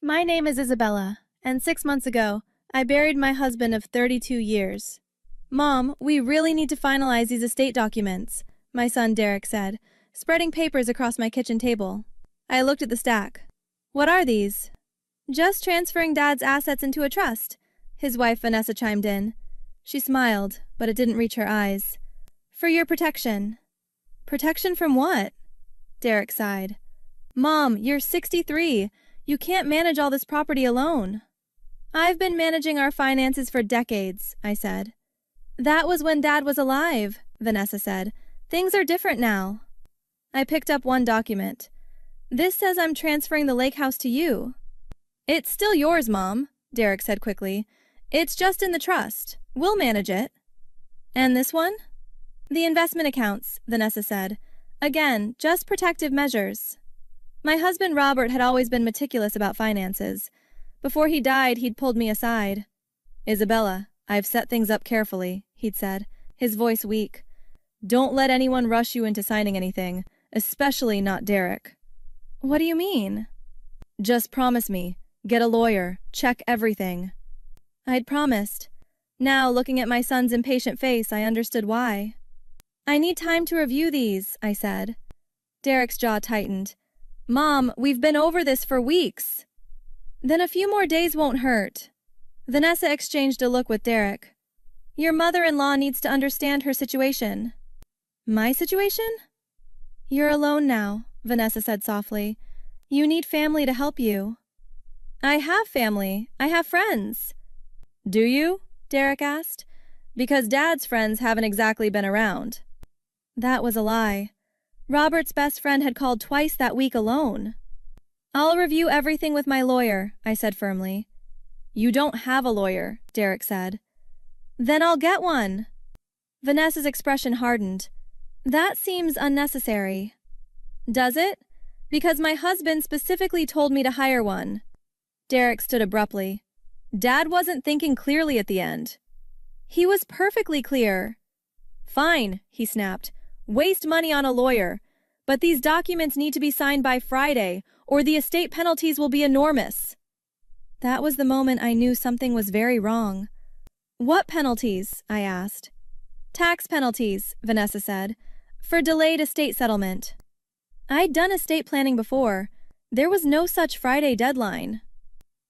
My name is Isabella, and 6 months ago, I buried my husband of 32 years. Mom, we really need to finalize these estate documents, my son Derek said, spreading papers across my kitchen table. I looked at the stack. What are these? Just transferring Dad's assets into a trust, his wife Vanessa chimed in. She smiled, but it didn't reach her eyes. For your protection. Protection from what? Derek sighed. Mom, you're 63. You can't manage all this property alone. I've been managing our finances for decades, I said. That was when Dad was alive, Vanessa said. Things are different now. I picked up one document. This says I'm transferring the lake house to you. It's still yours, Mom, Derek said quickly. It's just in the trust. We'll manage it. And this one? The investment accounts, Vanessa said. Again, just protective measures. My husband Robert had always been meticulous about finances. Before he died, he'd pulled me aside. Isabella, I've set things up carefully, he'd said, his voice weak. Don't let anyone rush you into signing anything, especially not Derek. What do you mean? Just promise me. Get a lawyer. Check everything. I'd promised. Now, looking at my son's impatient face, I understood why. I need time to review these, I said. Derek's jaw tightened. Mom, we've been over this for weeks. Then a few more days won't hurt. Vanessa exchanged a look with Derek. Your mother-in-law needs to understand her situation. My situation? You're alone now, Vanessa said softly. You need family to help you. I have family. I have friends. Do you? Derek asked. Because Dad's friends haven't exactly been around. That was a lie. Robert's best friend had called twice that week alone. I'll review everything with my lawyer, I said firmly. You don't have a lawyer, Derek said. Then I'll get one. Vanessa's expression hardened. That seems unnecessary. Does it? Because my husband specifically told me to hire one. Derek stood abruptly. Dad wasn't thinking clearly at the end. He was perfectly clear. Fine, he snapped. Waste money on a lawyer. But these documents need to be signed by Friday, or the estate penalties will be enormous. That was the moment I knew something was very wrong. What penalties? I asked. Tax penalties, Vanessa said, for delayed estate settlement. I'd done estate planning before. There was no such Friday deadline.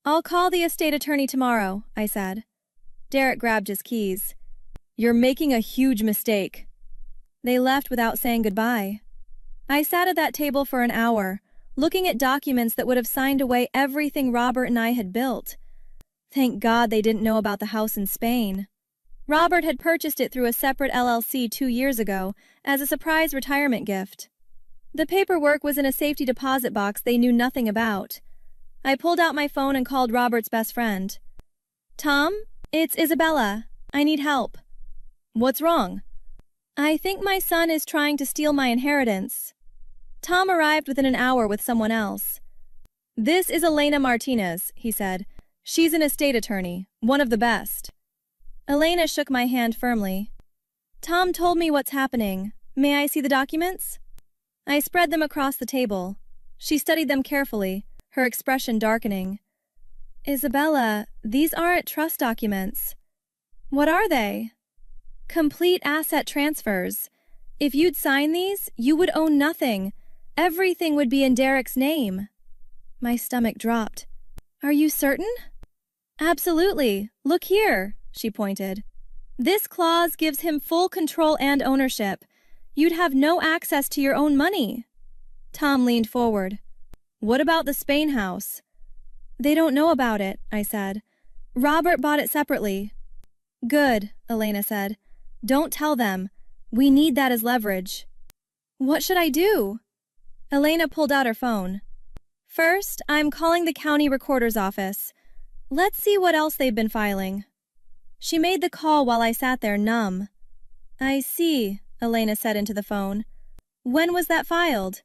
I'll call the estate attorney tomorrow, I said. Derek grabbed his keys. You're making a huge mistake. They left without saying goodbye. I sat at that table for an hour, looking at documents that would have signed away everything Robert and I had built. Thank God they didn't know about the house in Spain. Robert had purchased it through a separate LLC 2 years ago as a surprise retirement gift. The paperwork was in a safety deposit box they knew nothing about. I pulled out my phone and called Robert's best friend. Tom, it's Isabella. I need help. What's wrong? I think my son is trying to steal my inheritance. Tom arrived within an hour with someone else. This is Elena Martinez, he said. She's an estate attorney, one of the best. Elena shook my hand firmly. Tom told me what's happening. May I see the documents? I spread them across the table. She studied them carefully, her expression darkening. Isabella, these aren't trust documents. What are they? Complete asset transfers. If you'd sign these, you would own nothing. Everything would be in Derek's name. My stomach dropped. Are you certain? Absolutely. Look here, she pointed. This clause gives him full control and ownership. You'd have no access to your own money. Tom leaned forward. What about the Spain house? They don't know about it, I said. Robert bought it separately. Good, Elena said. Don't tell them. We need that as leverage. What should I do? Elena pulled out her phone. First, I'm calling the county recorder's office. Let's see what else they've been filing. She made the call while I sat there numb. I see, Elena said into the phone. When was that filed?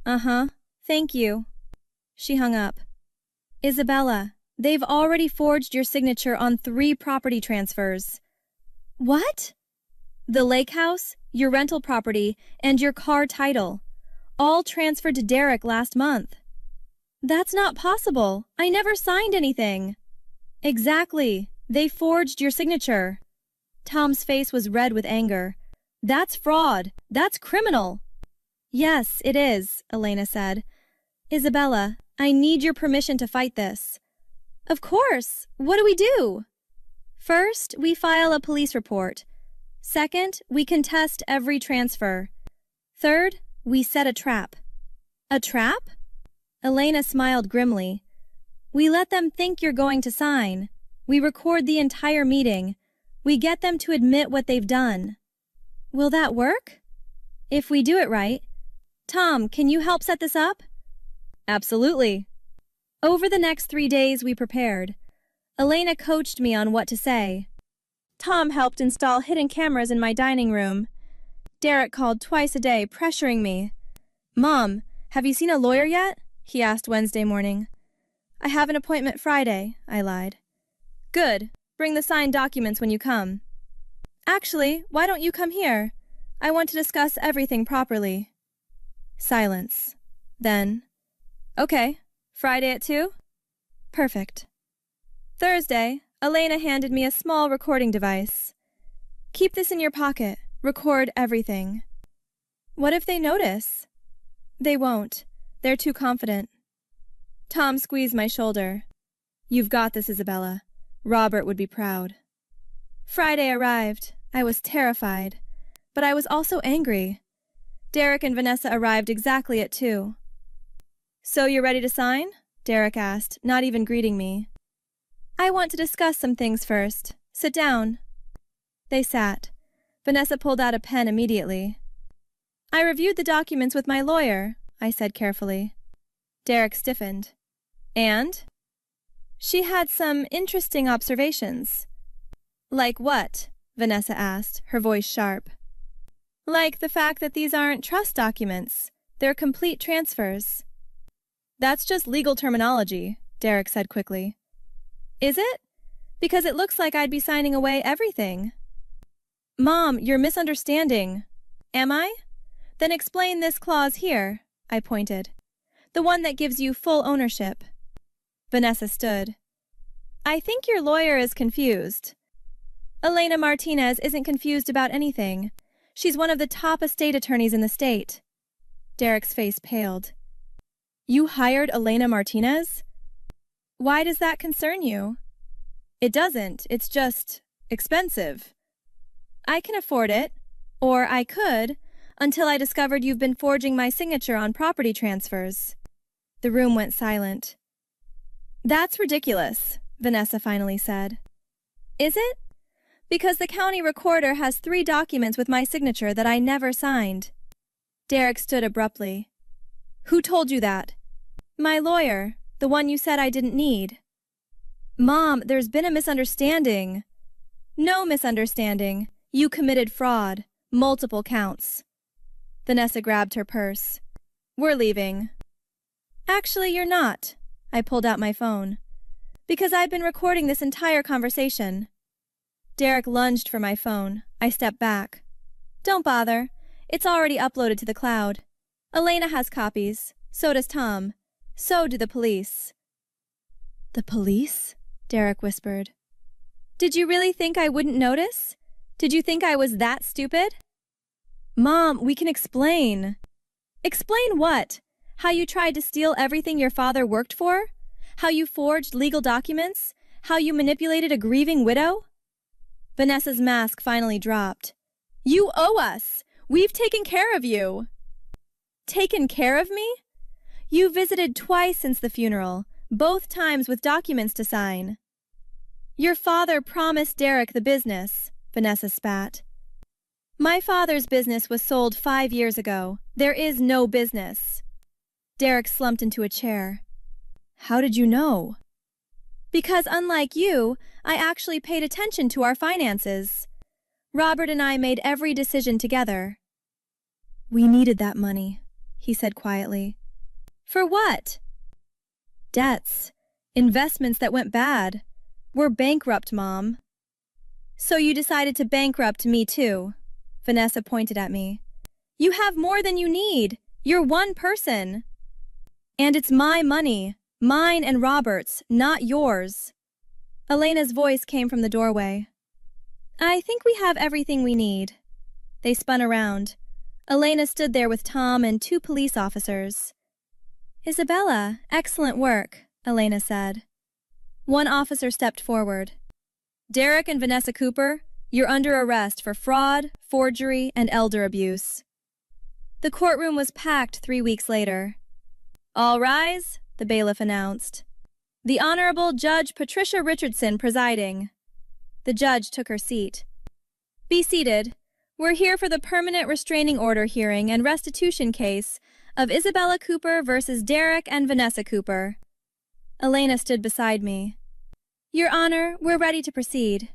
Uh-huh. Thank you. She hung up. Isabella, they've already forged your signature on 3 property transfers. What? The lake house, your rental property, and your car title. All transferred to Derek last month. That's not possible. I never signed anything. Exactly. They forged your signature. Tom's face was red with anger. That's fraud. That's criminal. Yes, it is, Elena said. Isabella, I need your permission to fight this. Of course. What do we do? First, we file a police report. Second, we contest every transfer. Third, we set a trap. A trap? Elena smiled grimly. We let them think you're going to sign. We record the entire meeting. We get them to admit what they've done. Will that work? If we do it right. Tom, can you help set this up? Absolutely. Over the next 3 days, we prepared. Elena coached me on what to say. Tom helped install hidden cameras in my dining room. Derek called twice a day, pressuring me. Mom, have you seen a lawyer yet? He asked Wednesday morning. I have an appointment Friday, I lied. Good. Bring the signed documents when you come. Actually, why don't you come here? I want to discuss everything properly. Silence. Then, okay, Friday at 2? Perfect. Thursday, Elena handed me a small recording device. Keep this in your pocket. Record everything. What if they notice? They won't. They're too confident. Tom squeezed my shoulder. You've got this, Isabella. Robert would be proud. Friday arrived. I was terrified, but I was also angry. Derek and Vanessa arrived exactly at 2. So you're ready to sign? Derek asked, not even greeting me. I want to discuss some things first. Sit down. They sat. Vanessa pulled out a pen immediately. I reviewed the documents with my lawyer, I said carefully. Derek stiffened. And? She had some interesting observations. Like what? Vanessa asked, her voice sharp. Like the fact that these aren't trust documents. They're complete transfers. That's just legal terminology, Derek said quickly. Is it? Because it looks like I'd be signing away everything. Mom, you're misunderstanding. Am I? Then explain this clause here, I pointed. The one that gives you full ownership. Vanessa stood. I think your lawyer is confused. Elena Martinez isn't confused about anything. She's one of the top estate attorneys in the state. Derek's face paled. You hired Elena Martinez? Why does that concern you? It doesn't. It's just expensive. I can afford it. Or I could, until I discovered you've been forging my signature on property transfers. The room went silent. That's ridiculous, Vanessa finally said. Is it? Because the county recorder has 3 documents with my signature that I never signed. Derek stood abruptly. Who told you that? My lawyer, the one you said I didn't need. Mom, there's been a misunderstanding. No misunderstanding. You committed fraud. Multiple counts. Vanessa grabbed her purse. We're leaving. Actually, you're not. I pulled out my phone. Because I've been recording this entire conversation. Derek lunged for my phone. I stepped back. Don't bother. It's already uploaded to the cloud. Elena has copies. So does Tom. So do the police. The police? Derek whispered. Did you really think I wouldn't notice? Did you think I was that stupid? Mom, we can explain. Explain what? How you tried to steal everything your father worked for? How you forged legal documents? How you manipulated a grieving widow? Vanessa's mask finally dropped. You owe us. We've taken care of you. Taken care of me? You visited twice since the funeral, both times with documents to sign. Your father promised Derek the business, Vanessa spat. My father's business was sold 5 years ago. There is no business. Derek slumped into a chair. How did you know? Because unlike you, I actually paid attention to our finances. Robert and I made every decision together. We needed that money, he said quietly. For what? Debts. Investments that went bad. We're bankrupt, Mom. So you decided to bankrupt me too. Vanessa pointed at me. You have more than you need. You're one person. And it's my money, mine and Robert's, not yours. Elena's voice came from the doorway. I think we have everything we need. They spun around. Elena stood there with Tom and 2 police officers. Isabella, excellent work, Elena said. One officer stepped forward. Derek and Vanessa Cooper, you're under arrest for fraud, forgery, and elder abuse. The courtroom was packed 3 weeks later. All rise, the bailiff announced. The Honorable Judge Patricia Richardson presiding. The judge took her seat. Be seated. We're here for the permanent restraining order hearing and restitution case of Isabella Cooper versus Derek and Vanessa Cooper. Elena stood beside me. Your Honor, we're ready to proceed.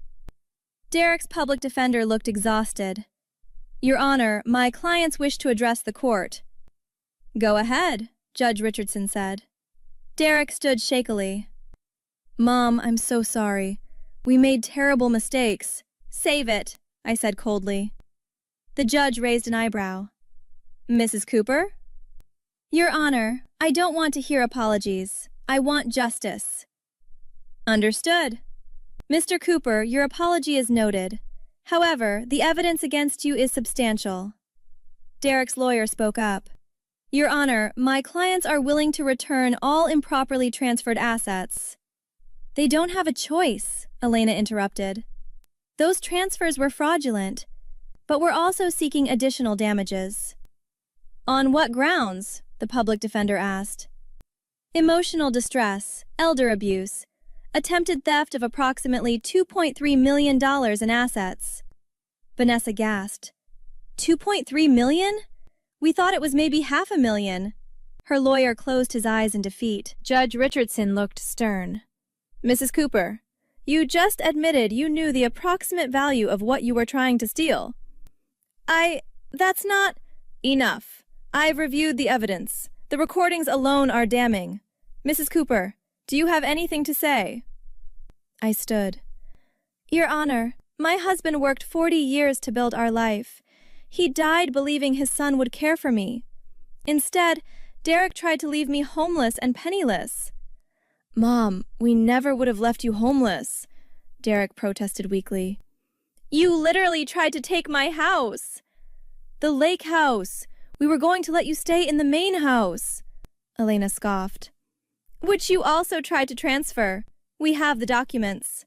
Derek's public defender looked exhausted. Your Honor, my clients wish to address the court. Go ahead, Judge Richardson said. Derek stood shakily. Mom, I'm so sorry. We made terrible mistakes. Save it, I said coldly. The judge raised an eyebrow. Mrs. Cooper? Your Honor, I don't want to hear apologies. I want justice. Understood. Mr. Cooper, your apology is noted. However, the evidence against you is substantial. Derek's lawyer spoke up. Your Honor, my clients are willing to return all improperly transferred assets. They don't have a choice, Elena interrupted. Those transfers were fraudulent, but we're also seeking additional damages. On what grounds? The public defender asked. Emotional distress, elder abuse, attempted theft of approximately $2.3 million in assets. Vanessa gasped. $2.3 million? We thought it was maybe $500,000. Her lawyer closed his eyes in defeat. Judge Richardson looked stern. Mrs. Cooper, you just admitted you knew the approximate value of what you were trying to steal. That's not... Enough. I've reviewed the evidence. The recordings alone are damning. Mrs. Cooper, do you have anything to say? I stood. Your Honor, my husband worked 40 years to build our life. He died believing his son would care for me. Instead, Derek tried to leave me homeless and penniless. Mom, we never would have left you homeless, Derek protested weakly. You literally tried to take my house. The lake house. We were going to let you stay in the main house, Elena scoffed. Which you also tried to transfer. We have the documents.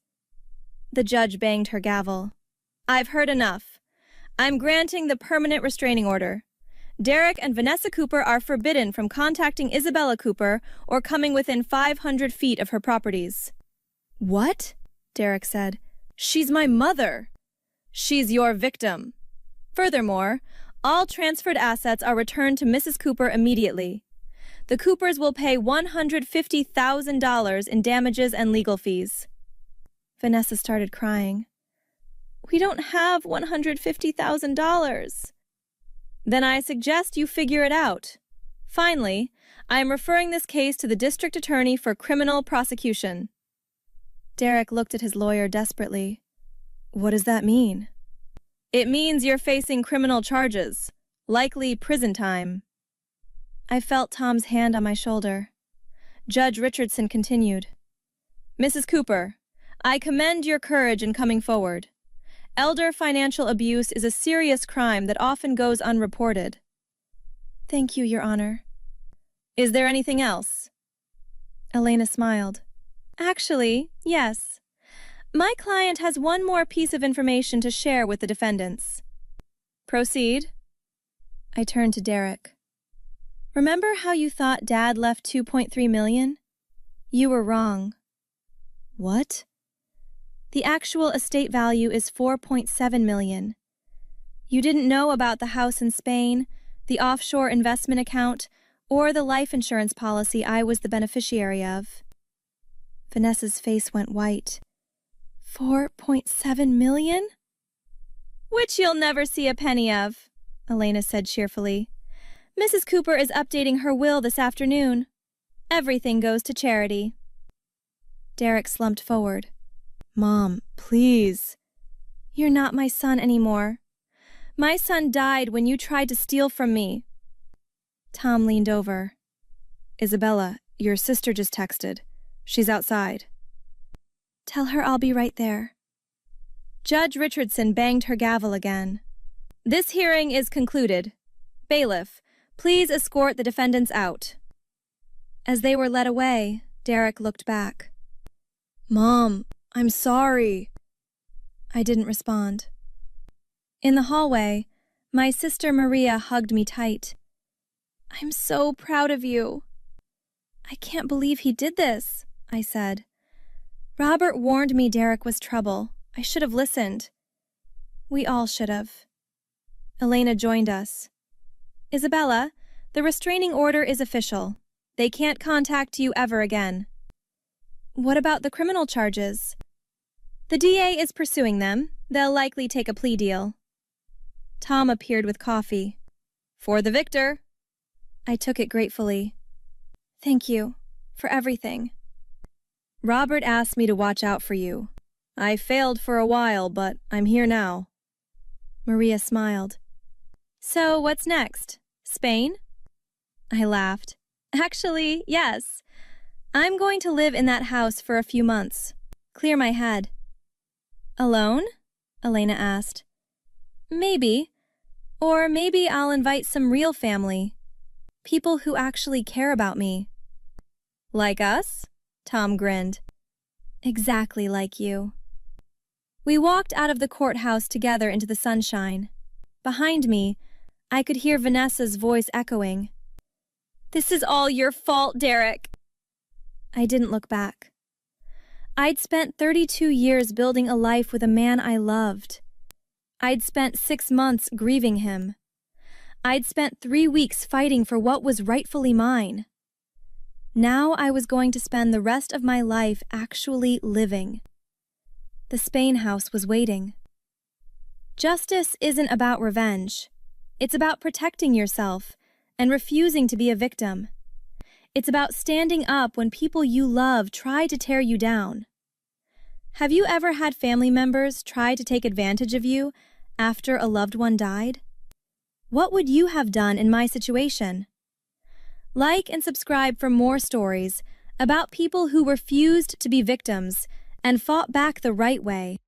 The judge banged her gavel. I've heard enough. I'm granting the permanent restraining order. Derek and Vanessa Cooper are forbidden from contacting Isabella Cooper or coming within 500 feet of her properties. What? Derek said. She's my mother. She's your victim. Furthermore, all transferred assets are returned to Mrs. Cooper immediately. The Coopers will pay $150,000 in damages and legal fees. Vanessa started crying. We don't have $150,000. Then I suggest you figure it out. Finally, I am referring this case to the district attorney for criminal prosecution. Derek looked at his lawyer desperately. What does that mean? It means you're facing criminal charges, likely prison time. I felt Tom's hand on my shoulder. Judge Richardson continued. Mrs. Cooper, I commend your courage in coming forward. Elder financial abuse is a serious crime that often goes unreported. Thank you, Your Honor. Is there anything else? Elena smiled. Actually, yes. My client has one more piece of information to share with the defendants. Proceed. I turned to Derek. Remember how you thought Dad left $2.3 million? You were wrong. What? The actual estate value is $4.7 million. You didn't know about the house in Spain, the offshore investment account, or the life insurance policy I was the beneficiary of. Vanessa's face went white. $4.7 million? Which you'll never see a penny of, Elena said cheerfully. Mrs. Cooper is updating her will this afternoon. Everything goes to charity. Derek slumped forward. Mom, please. You're not my son anymore. My son died when you tried to steal from me. Tom leaned over. Isabella, your sister just texted. She's outside. Tell her I'll be right there. Judge Richardson banged her gavel again. This hearing is concluded. Bailiff, please escort the defendants out. As they were led away, Derek looked back. Mom, I'm sorry. I didn't respond. In the hallway, my sister Maria hugged me tight. I'm so proud of you. I can't believe he did this, I said. Robert warned me Derek was trouble. I should have listened. We all should have. Elena joined us. Isabella, the restraining order is official. They can't contact you ever again. What about the criminal charges? The DA is pursuing them. They'll likely take a plea deal. Tom appeared with coffee. For the victor. I took it gratefully. Thank you for everything. Robert asked me to watch out for you. I failed for a while, but I'm here now. Maria smiled. So what's next? Spain? I laughed. Actually, yes. I'm going to live in that house for a few months. Clear my head. Alone? Elena asked. Maybe. Or maybe I'll invite some real family. People who actually care about me. Like us? Tom grinned. Exactly like you. We walked out of the courthouse together into the sunshine. Behind me, I could hear Vanessa's voice echoing. This is all your fault, Derek. I didn't look back. I'd spent 32 years building a life with a man I loved. I'd spent 6 months grieving him. I'd spent 3 weeks fighting for what was rightfully mine. Now I was going to spend the rest of my life actually living. The Spain house was waiting. Justice isn't about revenge. It's about protecting yourself and refusing to be a victim. It's about standing up when people you love try to tear you down. Have you ever had family members try to take advantage of you after a loved one died? What would you have done in my situation? Like and subscribe for more stories about people who refused to be victims and fought back the right way.